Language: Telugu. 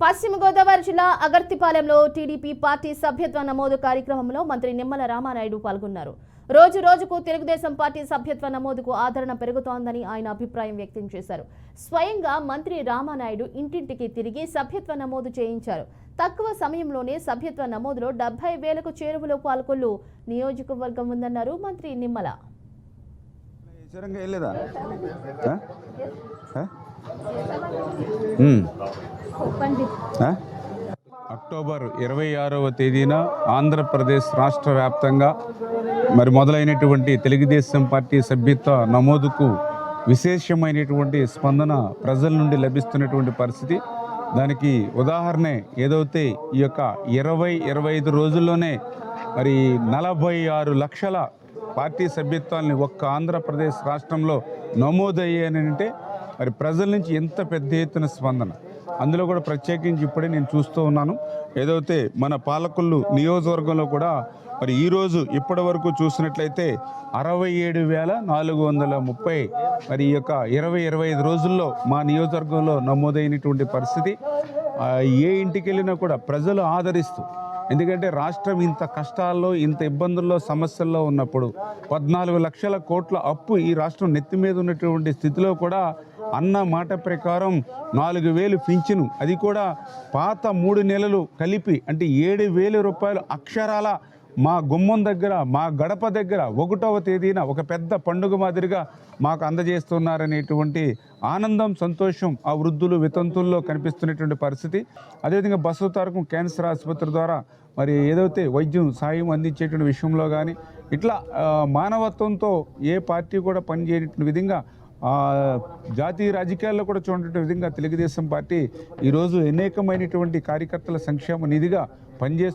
పశ్చిమ గోదావరి జిల్లా అగర్తిపాలెంలో టీడీపీ పార్టీ సభ్యత్వ నమోదు కార్యక్రమంలో మంత్రి నిమ్మల రామానాయుడు పాల్గొన్నారు. రోజు రోజుకు తెలుగుదేశం పార్టీ సభ్యత్వ నమోదుకు ఆదరణ పెరుగుతోందని ఆయన అభిప్రాయం వ్యక్తం చేశారు. స్వయంగా మంత్రి రామానాయుడు ఇంటింటికి తిరిగి సభ్యత్వ నమోదు చేయించారు. తక్కువ సమయంలోనే సభ్యత్వ నమోదులో 70,000కు చేరువలో పాల్గొల్లు నియోజకవర్గం ఉందన్నారు మంత్రి నిమ్మల. అక్టోబర్ 26వ తేదీన ఆంధ్రప్రదేశ్ రాష్ట్ర వ్యాప్తంగా మొదలైనటువంటి తెలుగుదేశం పార్టీ సభ్యత్వ నమోదుకు విశేషమైనటువంటి స్పందన ప్రజల నుండి లభిస్తున్నటువంటి పరిస్థితి. దానికి ఉదాహరణ ఏదైతే ఈ యొక్క 20-25 రోజుల్లోనే 46 లక్షల పార్టీ సభ్యత్వాన్ని ఒక్క ఆంధ్రప్రదేశ్ రాష్ట్రంలో నమోదయ్యానంటే ప్రజల నుంచి ఎంత పెద్ద ఎత్తున స్పందన. అందులో కూడా ప్రత్యేకించి ఇప్పుడే నేను చూస్తూ ఉన్నాను. ఏదైతే మన పాలకొల్లు నియోజకవర్గంలో కూడా ఈరోజు ఇప్పటి వరకు చూసినట్లయితే 67,430 ఈ యొక్క 20-25 రోజుల్లో మా నియోజకవర్గంలో నమోదైనటువంటి పరిస్థితి. ఏ ఇంటికి వెళ్ళినా కూడా ప్రజలు ఆదరిస్తూ, ఎందుకంటే రాష్ట్రం ఇంత కష్టాల్లో, ఇంత ఇబ్బందుల్లో, సమస్యల్లో ఉన్నప్పుడు 14 లక్షల కోట్ల అప్పు ఈ రాష్ట్రం నెత్తి మీద ఉన్నటువంటి స్థితిలో కూడా అన్న మాట ప్రకారం 4,000 పింఛను, అది కూడా పాత 3 నెలలు కలిపి అంటే 7,000 రూపాయలు అక్షరాల మా గుమ్మం దగ్గర, మా గడప దగ్గర 1వ తేదీన ఒక పెద్ద పండుగ మాదిరిగా మాకు అందజేస్తున్నారనేటువంటి ఆనందం, సంతోషం ఆ వృద్ధులు, వితంతుల్లో కనిపిస్తున్నటువంటి పరిస్థితి. అదేవిధంగా బసవతారకం క్యాన్సర్ ఆసుపత్రి ద్వారా ఏదైతే వైద్యం సాయం అందించేటువంటి విషయంలో కానీ ఇట్లా మానవత్వంతో ఏ పార్టీ కూడా పనిచేయటువంటి విధంగా జాతీయ రాజకీయాల్లో కూడా చూడటువంటి విధంగా తెలుగుదేశం పార్టీ ఈరోజు అనేకమైనటువంటి కార్యకర్తల సంక్షేమ నిధిగా పనిచేస్తూ